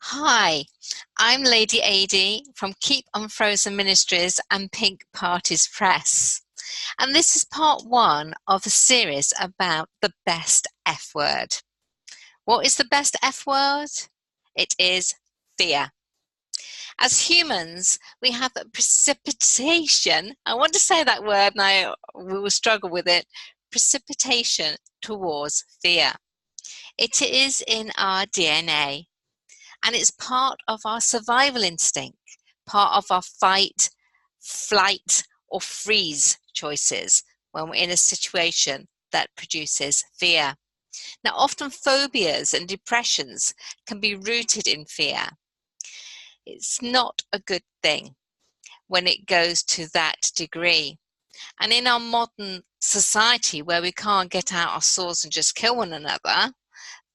Hi, I'm Lady Adi from Keep Unfrozen Ministries and Pink Parties Press. And this is part one of a series about the best F word. What is the best F word? It is fear. As humans, we have a precipitation. I want to say that word and we will struggle with it. Precipitation towards fear. It is in our DNA. And it's part of our survival instinct, part of our fight, flight, or freeze choices when we're in a situation that produces fear. Now, often phobias and depressions can be rooted in fear. It's not a good thing when it goes to that degree. And in our modern society where we can't get out our swords and just kill one another,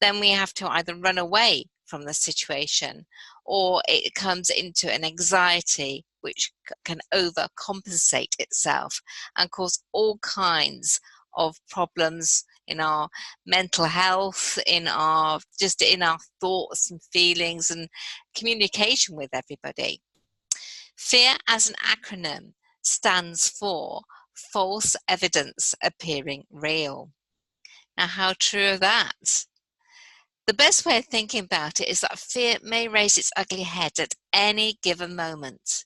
then we have to either run away from the situation or it comes into an anxiety which can overcompensate itself and cause all kinds of problems in our mental health, in our thoughts and feelings and communication with everybody. FEAR as an acronym stands for false evidence appearing real. Now, how true is that? The best way of thinking about it is that fear may raise its ugly head at any given moment.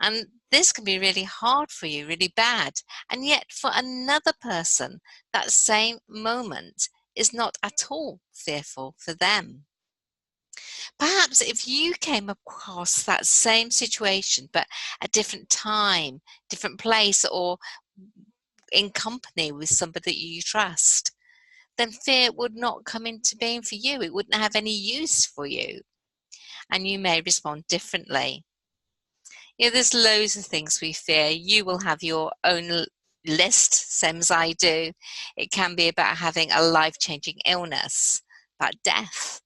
And this can be really hard for you, really bad. And yet for another person, that same moment is not at all fearful for them. Perhaps if you came across that same situation, but a different time, different place, or in company with somebody that you trust, then fear would not come into being for you. It wouldn't have any use for you. And you may respond differently. There's loads of things we fear. You will have your own list, same as I do. It can be about having a life-changing illness, about death,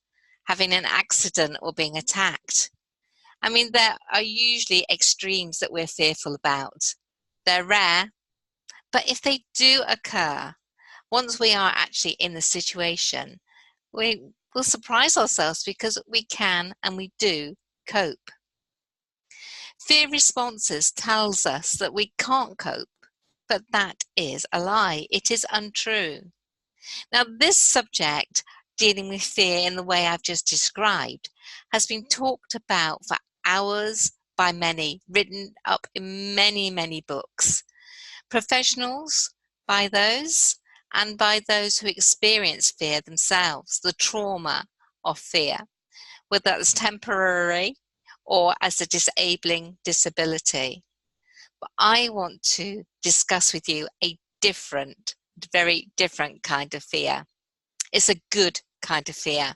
having an accident or being attacked. I mean, there are usually extremes that we're fearful about. They're rare, but if they do occur, once we are actually in the situation, we will surprise ourselves because we can and we do cope. Fear responses tells us that we can't cope, but that is a lie. It is untrue. Now, this subject, dealing with fear in the way I've just described, has been talked about for hours by many, written up in many, many books. Professionals, by those, and by those who experience fear themselves, the trauma of fear, whether that's temporary or as a disabling disability. But I want to discuss with you a different, very different kind of fear. It's a good kind of fear,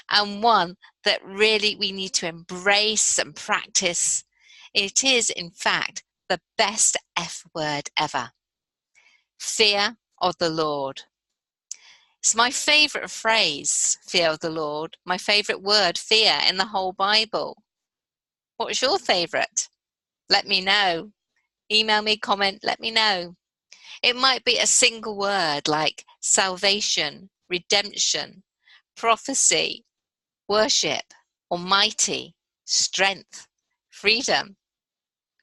and one that really we need to embrace and practice. It is, in fact, the best F word ever. Fear of the Lord. It's my favorite phrase, fear of the Lord, my favorite word, fear, in the whole Bible. What's your favorite? Let me know. Email me, comment, let me know. It might be a single word like salvation, redemption, prophecy, worship, almighty, strength, freedom.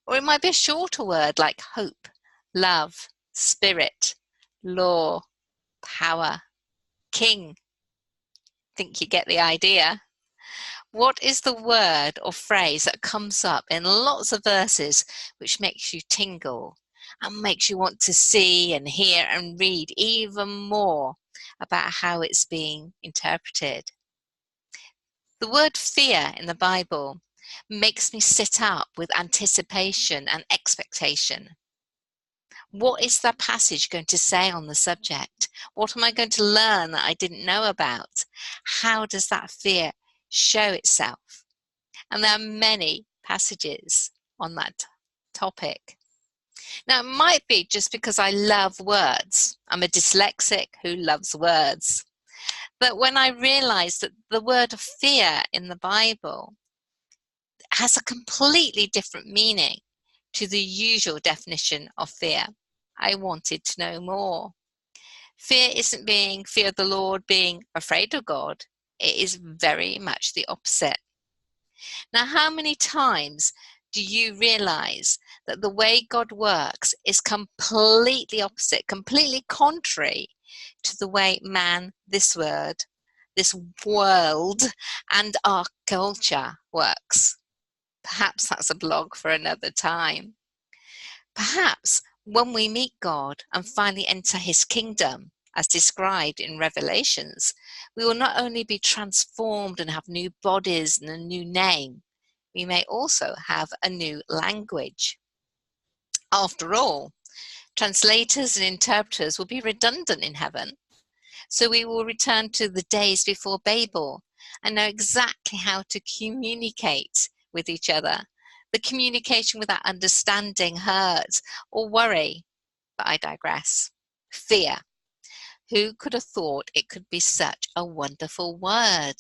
Or it might be a shorter word like hope, love, spirit, law, power, king. Think you get the idea. What is the word or phrase that comes up in lots of verses which makes you tingle and makes you want to see and hear and read even more about how it's being interpreted? The word fear in the Bible makes me sit up with anticipation and expectation. What is that passage going to say on the subject? What am I going to learn that I didn't know about? How does that fear show itself? And there are many passages on that topic. Now, it might be just because I love words. I'm a dyslexic who loves words. But when I realized that the word of fear in the Bible has a completely different meaning to the usual definition of fear, I wanted to know more. Fear isn't being fear of the Lord, being afraid of God. It is very much the opposite. Now, how many times do you realize that the way God works is completely opposite, completely contrary to the way man, this world, and our culture works? Perhaps that's a blog for another time. Perhaps when we meet God and finally enter his kingdom, as described in Revelations, we will not only be transformed and have new bodies and a new name, we may also have a new language. After all, translators and interpreters will be redundant in heaven, so we will return to the days before Babel and know exactly how to communicate with each other. The communication without understanding, hurt, or worry. But I digress. Fear. Who could have thought it could be such a wonderful word?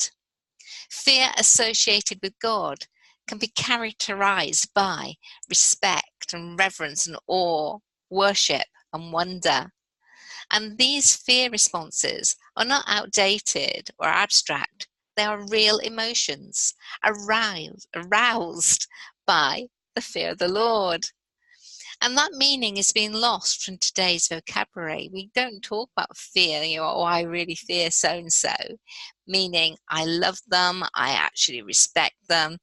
Fear associated with God can be characterized by respect and reverence and awe, worship and wonder. And these fear responses are not outdated or abstract. They are real emotions aroused by the fear of the Lord. And that meaning is being lost from today's vocabulary. We don't talk about fear, oh, I really fear so-and-so, meaning I love them, I actually respect them,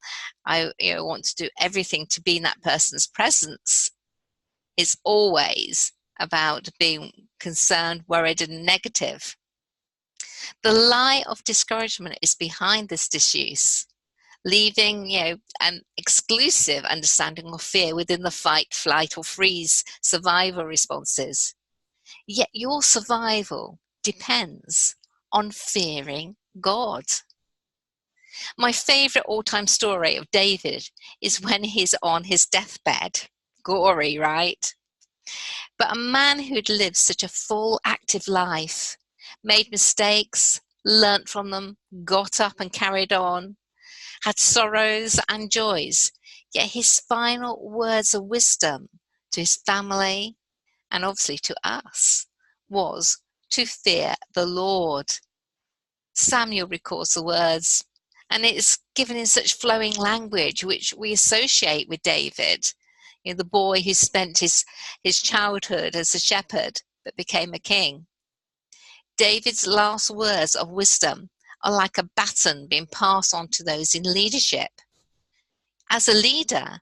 I want to do everything to be in that person's presence. It's always about being concerned, worried, and negative. The lie of discouragement is behind this disuse, leaving an exclusive understanding of fear within the fight, flight, or freeze survival responses. Yet your survival depends on fearing God. My favourite all-time story of David is when he's on his deathbed. Gory, right? But a man who'd lived such a full, active life, made mistakes, learnt from them, got up and carried on, had sorrows and joys, yet his final words of wisdom to his family and obviously to us was to fear the Lord. Samuel records the words, and it's given in such flowing language which we associate with David, the boy who spent his childhood as a shepherd but became a king. David's last words of wisdom are like a baton being passed on to those in leadership. As a leader,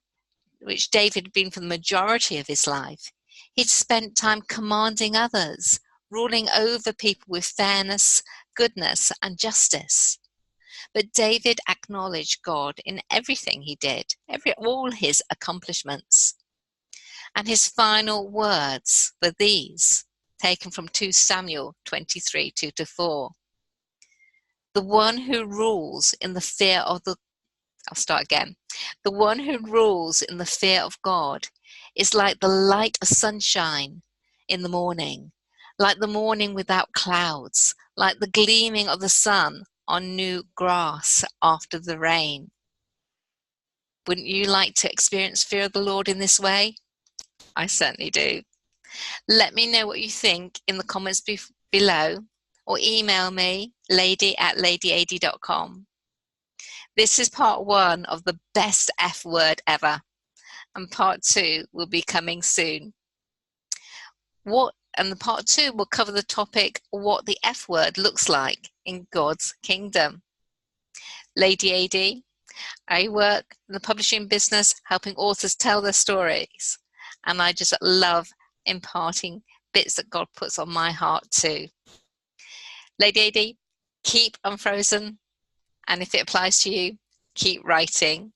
which David had been for the majority of his life, he'd spent time commanding others, ruling over people with fairness, goodness, and justice. But David acknowledged God in everything he did, all his accomplishments. And his final words were these, taken from 2 Samuel 23, 2-4. The one who rules in the fear of the The one who rules in the fear of God is like the light of sunshine in the morning, like the morning without clouds, like the gleaming of the sun on new grass after the rain. Wouldn't you like to experience fear of the Lord in this way? I certainly do. Let me know what you think in the comments below, or email me, lady@ladyad.com. This is part 1 of the best F word ever, and part 2 will be coming soon. The part 2 will cover the topic, what the F word looks like in God's kingdom. Lady AD, I work in the publishing business, helping authors tell their stories, and I just love imparting bits that God puts on my heart too. Lady AD, keep unfrozen, and if it applies to you, keep writing.